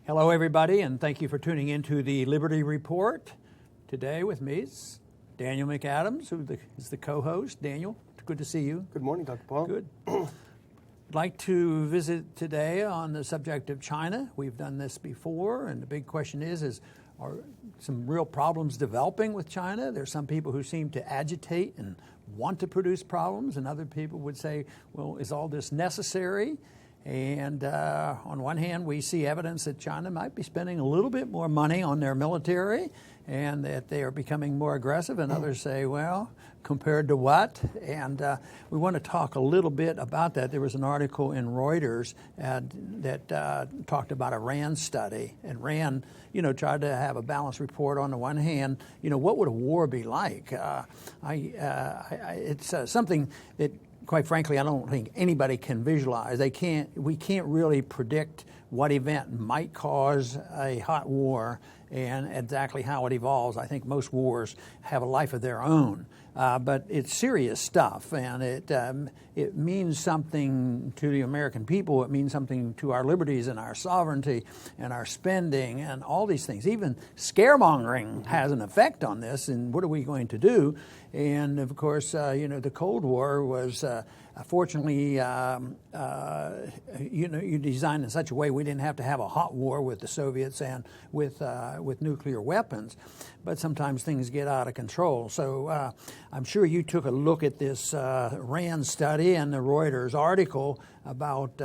Hello, everybody, and thank you for tuning into the Liberty Report. Today with me is Daniel McAdams, who is the co-host. Daniel, good to see you. Good morning, Dr. Paul. Good. I'd like to visit today on the subject of China. We've done this before, and the big question is are some real problems developing with China? There's some people who seem to agitate and want to produce problems, and other people would say, well, is all this necessary? And on one hand, we see evidence that China might be spending a little bit more money on their military and that they are becoming more aggressive. And others say, well, compared to what? And we want to talk a little bit about that. There was an article in Reuters that talked about a RAND study. And RAND, tried to have a balanced report. On the one hand, what would a war be like? It's something that, quite frankly, I don't think anybody can visualize. We can't really predict what event might cause a hot war and exactly how it evolves. I think most wars have a life of their own, but it's serious stuff, and it means something to the American people. It means something to our liberties and our sovereignty and our spending and all these things. Even scaremongering has an effect on this, and what are we going to do? And of course, the Cold War was fortunately, you designed in such a way we didn't have to have a hot war with the Soviets and with nuclear weapons. But sometimes things get out of control. So I'm sure you took a look at this RAND study and the Reuters article about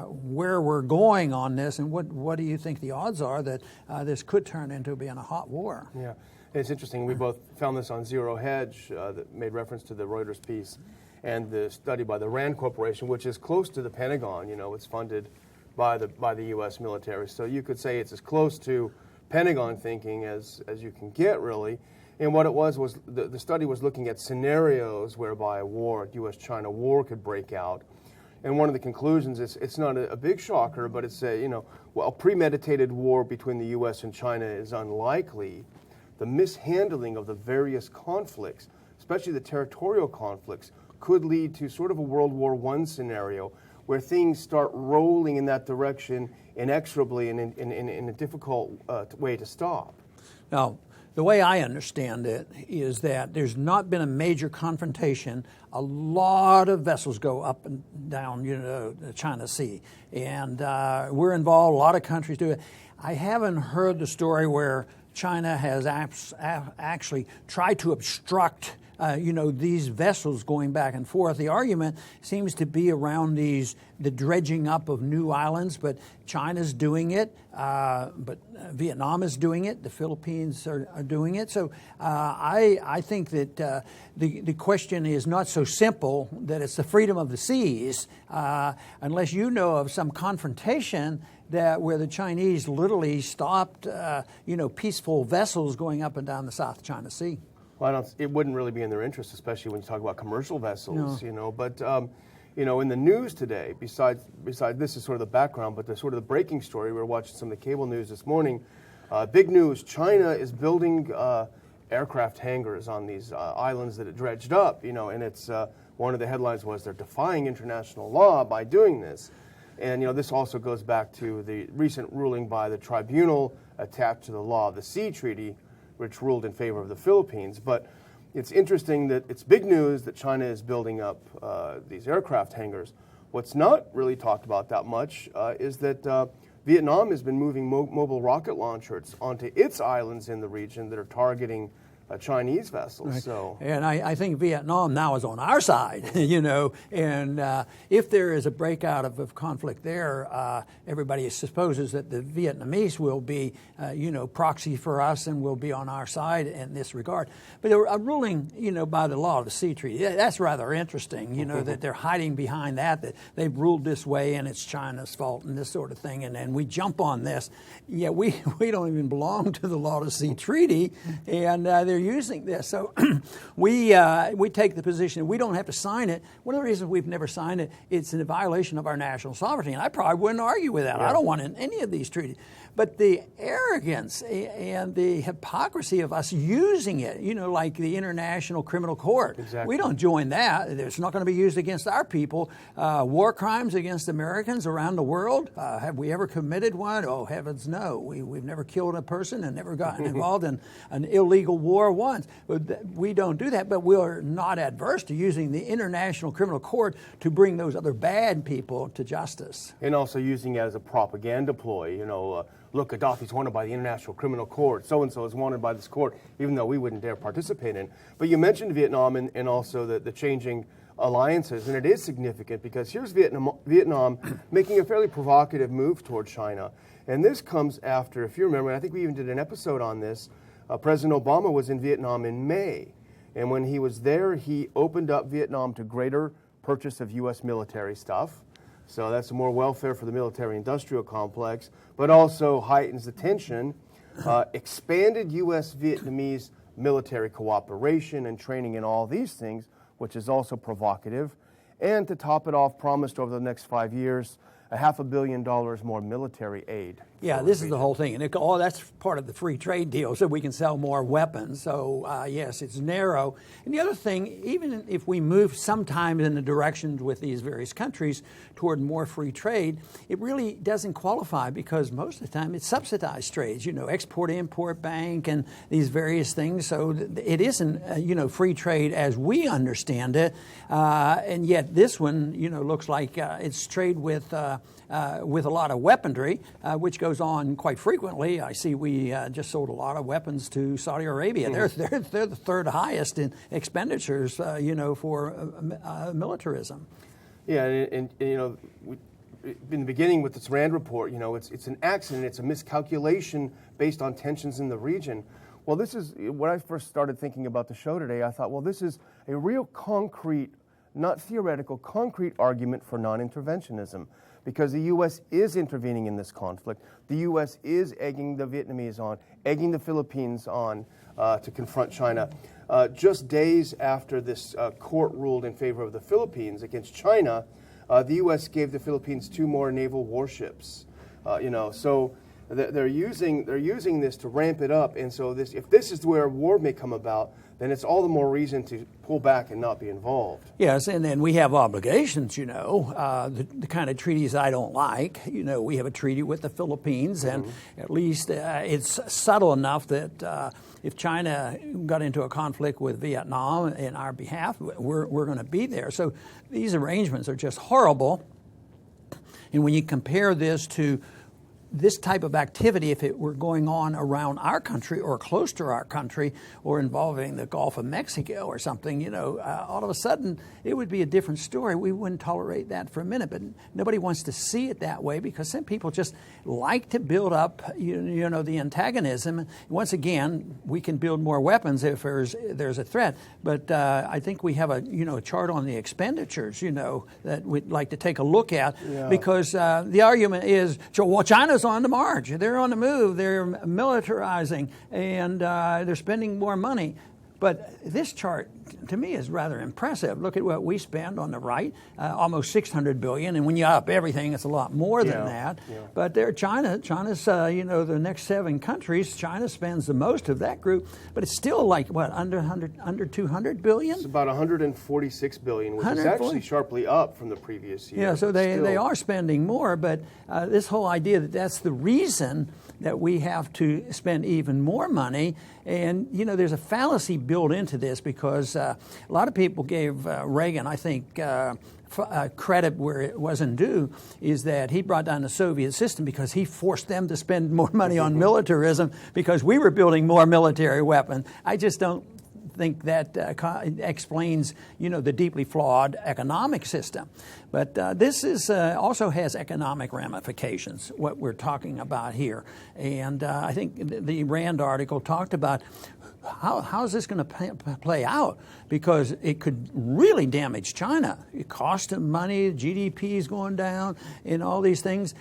where we're going on this, and what do you think the odds are that this could turn into being a hot war? Yeah. It's interesting. We both found this on Zero Hedge that made reference to the Reuters piece and the study by the RAND Corporation, which is close to the Pentagon. It's funded by the U.S. military. So you could say it's as close to Pentagon thinking as you can get, really. And what it was the study was looking at scenarios whereby a war, U.S.-China war, could break out. And one of the conclusions is it's not a big shocker, but it's a premeditated war between the U.S. and China is unlikely. The mishandling of the various conflicts, especially the territorial conflicts, could lead to sort of a World War I scenario where things start rolling in that direction inexorably and in a difficult way to stop. Now, the way I understand it is that there's not been a major confrontation. A lot of vessels go up and down, the China Sea, and we're involved. A lot of countries do it. I haven't heard the story where China has actually tried to obstruct these vessels going back and forth. The argument seems to be around the dredging up of new islands, but China's doing it, but Vietnam is doing it, the Philippines are doing it. So I think that the question is not so simple that it's the freedom of the seas, unless you know of some confrontation where the Chinese literally stopped, peaceful vessels going up and down the South China Sea. Well, it wouldn't really be in their interest, especially when you talk about commercial vessels, No. But, in the news today, besides this is sort of the background, but the sort of the breaking story, we were watching some of the cable news this morning. Big news, China is building aircraft hangars on these islands that it dredged up, and it's one of the headlines was they're defying international law by doing this. And, this also goes back to the recent ruling by the tribunal attached to the Law of the Sea Treaty, which ruled in favor of the Philippines. But it's interesting that it's big news that China is building up these aircraft hangars. What's not really talked about that much is that Vietnam has been moving mobile rocket launchers onto its islands in the region that are targeting Chinese vessels. Right. So, and I think Vietnam now is on our side, and if there is a breakout of conflict there, everybody supposes that the Vietnamese will be, proxy for us and will be on our side in this regard. But a ruling, by the Law of the Sea Treaty, that's rather interesting, that they're hiding behind that they've ruled this way and it's China's fault and this sort of thing, and we jump on this. Yeah, we don't even belong to the Law of the Sea Treaty, and they're using this. So we take the position we don't have to sign it. One of the reasons we've never signed it, it's in violation of our national sovereignty, and I probably wouldn't argue with that. Yeah. I don't want in any of these treaties. But the arrogance and the hypocrisy of us using it, like the International Criminal Court. Exactly. We don't join that. It's not going to be used against our people. War crimes against Americans around the world. Have we ever committed one? Oh, heavens no. We've never killed a person and never gotten involved in an illegal war once. We don't do that, but we're not adverse to using the International Criminal Court to bring those other bad people to justice. And also using it as a propaganda ploy, look, Gaddafi's wanted by the International Criminal Court. So-and-so is wanted by this court, even though we wouldn't dare participate in. But you mentioned Vietnam and also the changing alliances, and it is significant because here's Vietnam making a fairly provocative move toward China. And this comes after, if you remember, I think we even did an episode on this, President Obama was in Vietnam in May. And when he was there, he opened up Vietnam to greater purchase of U.S. military stuff. So that's more welfare for the military-industrial complex, but also heightens the tension, expanded U.S.-Vietnamese military cooperation and training and all these things, which is also provocative, and to top it off, promised over the next 5 years $500 million more military aid. Yeah, this is the whole thing. And that's part of the free trade deal, so we can sell more weapons. So, yes, it's narrow. And the other thing, even if we move sometimes in the directions with these various countries toward more free trade, it really doesn't qualify because most of the time it's subsidized trades, Export-Import Bank and these various things. So it isn't, free trade as we understand it. And yet this one, looks like it's trade with a lot of weaponry, which goes on quite frequently. I see we just sold a lot of weapons to Saudi Arabia. Mm-hmm. They're the third highest in expenditures, for militarism. Yeah, and in the beginning with this RAND report, it's an accident, it's a miscalculation based on tensions in the region. Well, this is when I first started thinking about the show today. I thought, well, this is a real concrete, not theoretical, concrete argument for non-interventionism. Because the U.S. is intervening in this conflict. The U.S. is egging the Vietnamese on, egging the Philippines on to confront China. Just days after this court ruled in favor of the Philippines against China, the U.S. gave the Philippines 2 more naval warships. So they're using this to ramp it up. And so if this is where war may come about, then it's all the more reason to pull back and not be involved. Yes, and then we have obligations, the kind of treaties I don't like. We have a treaty with the Philippines, and at least it's subtle enough that if China got into a conflict with Vietnam in our behalf, we're going to be there. So these arrangements are just horrible. And when you compare this to this type of activity, if it were going on around our country or close to our country or involving the Gulf of Mexico or something, all of a sudden it would be a different story. We wouldn't tolerate that for a minute, but nobody wants to see it that way because some people just like to build up, the antagonism. Once again, we can build more weapons if there's a threat, but I think we have a chart on the expenditures, that we'd like to take a look at because the argument is, well, China's on the march. They're on the move. They're militarizing, and they're spending more money. But this chart, to me, is rather impressive. Look at what we spend on the right, almost $600 billion, and when you up everything, it's a lot more than that. Yeah. But China's, the next 7 countries, China spends the most of that group, but it's still like what, under $200 billion? It's about $146 billion, which is actually sharply up from the previous year. Yeah, so they are spending more, but this whole idea that's the reason that we have to spend even more money. And, there's a fallacy built into this because a lot of people gave Reagan, I think, credit where it wasn't due, is that he brought down the Soviet system because he forced them to spend more money on militarism because we were building more military weapons. I just don't think that explains, the deeply flawed economic system. But this is also has economic ramifications, what we're talking about here. And I think the RAND article talked about how is this going to play out? Because it could really damage China. It costs them money, GDP is going down, and all these things.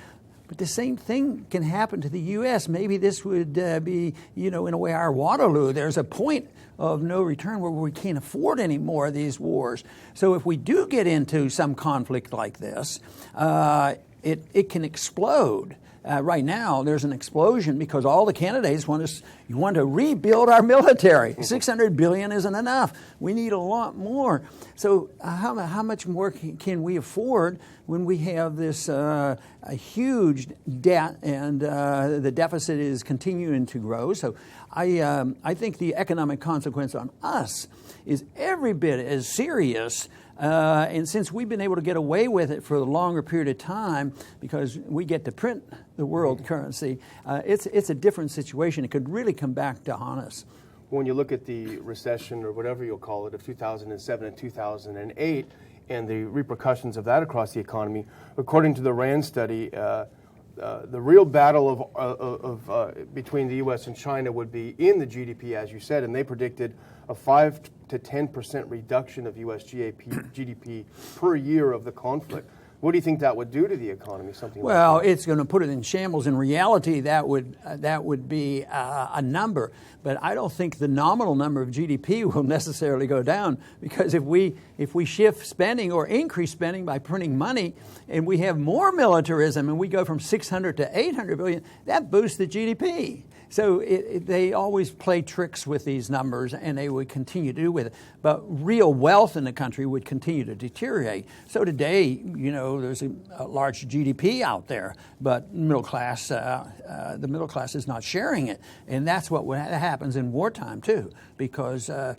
But the same thing can happen to the U.S. Maybe this would be, in a way, our Waterloo. There's a point of no return where we can't afford any more of these wars. So if we do get into some conflict like this, it can explode. Right now, there's an explosion because all the candidates want to rebuild our military. $600 billion isn't enough. We need a lot more. So how much more can we afford when we have this a huge debt and the deficit is continuing to grow? So I think the economic consequence on us is every bit as serious. And since we've been able to get away with it for a longer period of time because we get to print the world currency, it's a different situation. It could really come back to haunt us. When you look at the recession, or whatever you'll call it, of 2007 and 2008, and the repercussions of that across the economy, according to the RAND study, the real battle between the U.S. and China would be in the GDP, as you said, and they predicted a 5 to 10% reduction of U.S. GDP per year of the conflict. What do you think that would do to the economy? Well, it's going to put it in shambles. In reality, that would be a number, but I don't think the nominal number of GDP will necessarily go down, because if we shift spending or increase spending by printing money, and we have more militarism, and we go from 600 to 800 billion, that boosts the GDP. So they always play tricks with these numbers, and they would continue to do with it. But real wealth in the country would continue to deteriorate. So today, there's a large GDP out there, but the middle class is not sharing it. And that's what happens in wartime, too. Because, I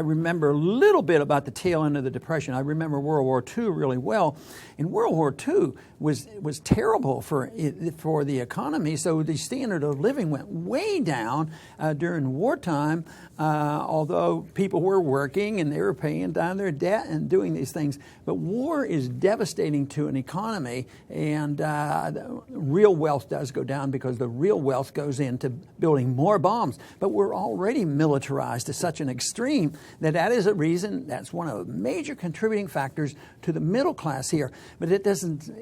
remember a little bit about the tail end of the Depression. I remember World War II really well. And World War II was terrible for the economy. So the standard of living went way down during wartime, although people were working and they were paying down their debt and doing these things. But war is devastating to an economy, and real wealth does go down because the real wealth goes into building more bombs. But we're already militarized to such an extreme that is a reason, that's one of the major contributing factors to the middle class here. But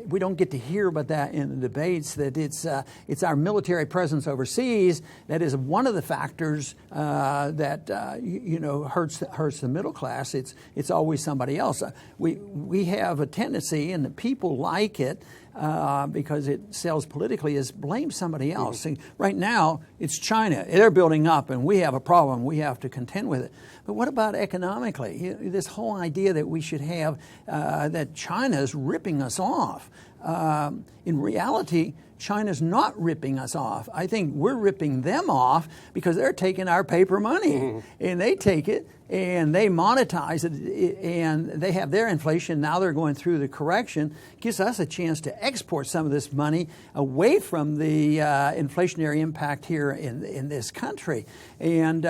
we don't get to hear about that in the debates, that it's our military presence overseas that is one of the factors that hurts the middle class. It's always somebody else. We have a tendency, and the people like it, because it sells politically, is blame somebody else. See, right now, it's China. They're building up, and we have a problem. We have to contend with it. But what about economically? This whole idea that we should have, that China is ripping us off. In reality, China's not ripping us off. I think we're ripping them off because they're taking our paper money. And they take it and they monetize it, and they have their inflation. Now they're going through the correction. Gives us a chance to export some of this money away from the inflationary impact here in this country. And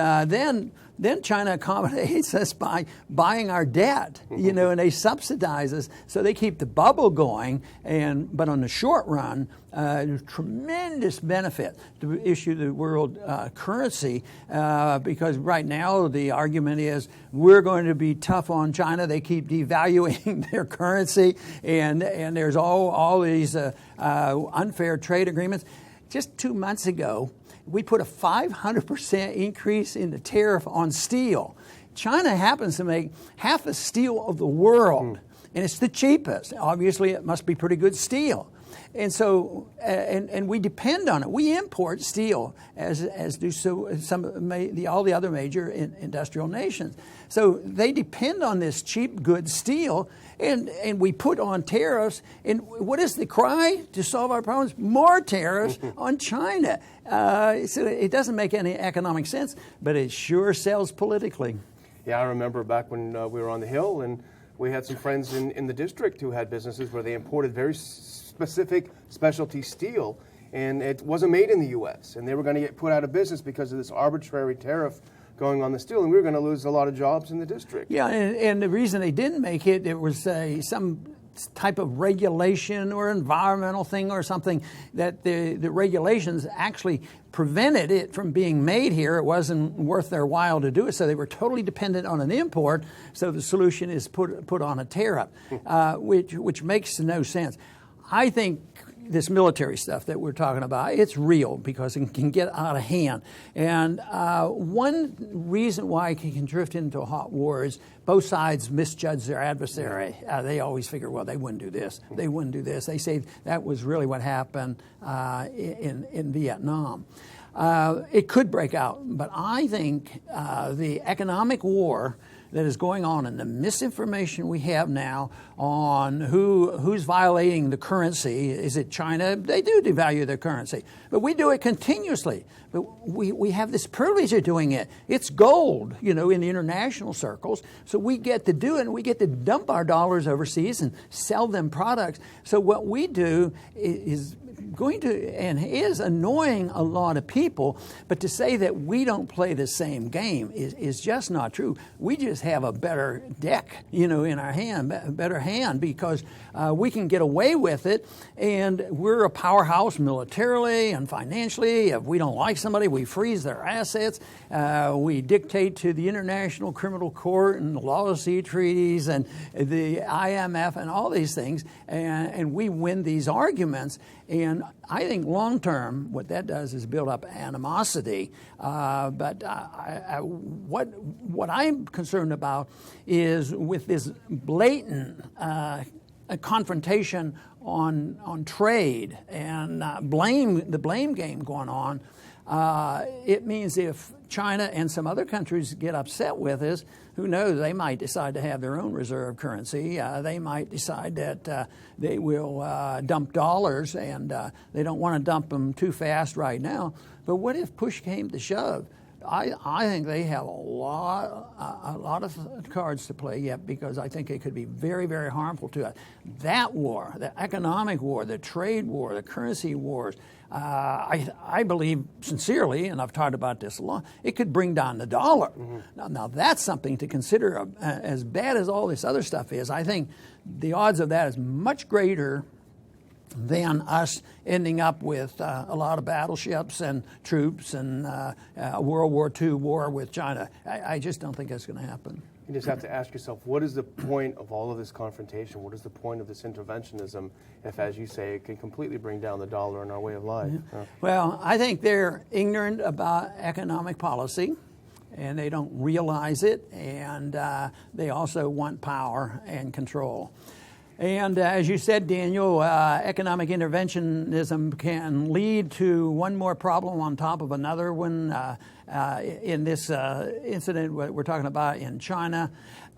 then China accommodates us by buying our debt, and they subsidize us. So they keep the bubble going, but on the short run, there's tremendous benefit to issue the world currency, because right now the argument is we're going to be tough on China. They keep devaluing their currency, and there's all these unfair trade agreements. Just 2 months ago, we put a 500% increase in the tariff on steel. China happens to make half the steel of the world, and it's the cheapest. Obviously, it must be pretty good steel. And so, and we depend on it. We import steel, as do all the other major industrial nations. So they depend on this cheap, good steel, and we put on tariffs. And what is the cry to solve our problems? More tariffs on China. So it doesn't make any economic sense, but it sure sells politically. Yeah, I remember back when we were on the Hill, and we had some friends in the district who had businesses where they imported very specific specialty steel, and it wasn't made in the U.S., and they were going to get put out of business because of this arbitrary tariff going on the steel, and we were going to lose a lot of jobs in the district. Yeah, and the reason they didn't make it, it was some type of regulation or environmental thing or something that the regulations actually prevented it from being made here. It wasn't worth their while to do it, so they were totally dependent on an import. So the solution is put on a tariff, which makes no sense. I think this military stuff that we're talking about, it's real because it can get out of hand. And one reason why it can drift into a hot war is both sides misjudge their adversary. They always figure, well, they wouldn't do this. They wouldn't do this. They say that was really what happened in Vietnam. It could break out, but I think the economic war that is going on and the misinformation we have now on who's violating the currency. Is it China? They do devalue their currency, but we do it continuously. But we have this privilege of doing it. It's gold, in the international circles. So we get to do it, and we get to dump our dollars overseas and sell them products. So what we do is going to and is annoying a lot of people, but to say that we don't play the same game is just not true. We just have a better deck, in our hand, a better hand, because we can get away with it, and we're a powerhouse militarily and financially. If we don't like somebody, we freeze their assets. We dictate to the International Criminal Court and the Law of Sea treaties and the IMF and all these things, and we win these arguments. And I think long term, what that does is build up animosity. But what I'm concerned about is with this blatant confrontation on trade and the blame game going on. It means if China and some other countries get upset with us, who knows, they might decide to have their own reserve currency. They might decide that they will dump dollars, and they don't want to dump them too fast right now. But what if push came to shove? I think they have a lot of cards to play yet, because I think it could be very, very harmful to us. That war, the economic war, the trade war, the currency wars, I believe sincerely, and I've talked about this a lot, it could bring down the dollar. Mm-hmm. Now that's something to consider. As bad as all this other stuff is, I think the odds of that is much greater than us ending up with a lot of battleships and troops and a World War II war with China. I just don't think that's going to happen. You just have to ask yourself, what is the point of all of this confrontation? What is the point of this interventionism if, as you say, it can completely bring down the dollar and our way of life? Yeah. Well, I think they're ignorant about economic policy, and they don't realize it, and they also want power and control. And as you said, Daniel, economic interventionism can lead to one more problem on top of another one. In this incident we're talking about in China.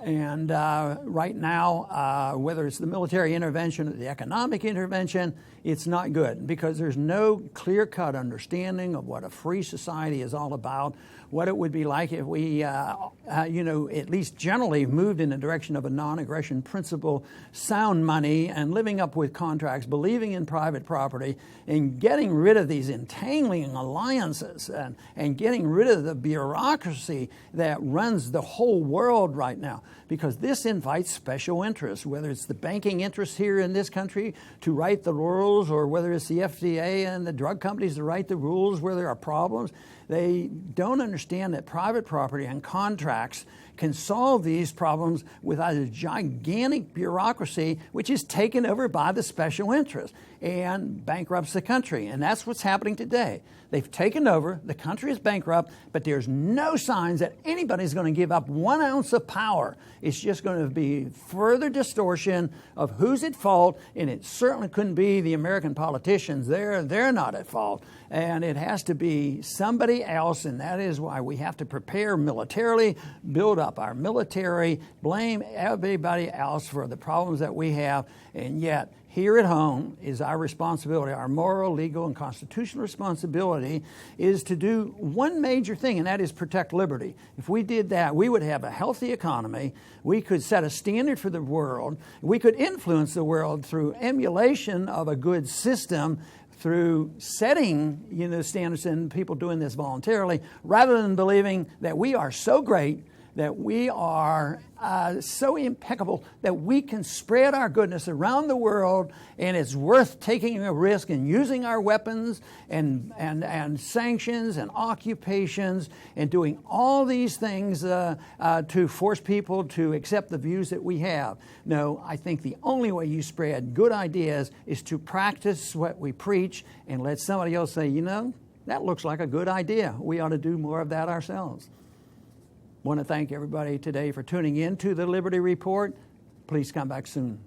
And right now, whether it's the military intervention or the economic intervention, it's not good, because there's no clear-cut understanding of what a free society is all about, what it would be like if we, at least generally moved in the direction of a non-aggression principle, sound money, and living up with contracts, believing in private property, and getting rid of these entangling alliances and getting rid of the bureaucracy that runs the whole world right now. Because this invites special interests, whether it's the banking interests here in this country to write the rules, or whether it's the FDA and the drug companies to write the rules where there are problems. They don't understand that private property and contracts can solve these problems without a gigantic bureaucracy which is taken over by the special interests and bankrupts the country. And that's what's happening today. They've taken over, the country is bankrupt, but there's no signs that anybody's going to give up 1 ounce of power. It's just going to be further distortion of who's at fault, and it certainly couldn't be the American politicians. They're not at fault. And it has to be somebody else, and that is why we have to prepare militarily, build up our military, blame everybody else for the problems that we have, and yet here at home is our responsibility, our moral, legal, and constitutional responsibility is to do one major thing, and that is protect liberty. If we did that, we would have a healthy economy. We could set a standard for the world. We could influence the world through emulation of a good system, through setting standards and people doing this voluntarily, rather than believing that we are so great that we are so impeccable that we can spread our goodness around the world, and it's worth taking a risk and using our weapons and sanctions and occupations and doing all these things to force people to accept the views that we have. No, I think the only way you spread good ideas is to practice what we preach and let somebody else say, you know, that looks like a good idea. We ought to do more of that ourselves. I want to thank everybody today for tuning in to the Liberty Report. Please come back soon.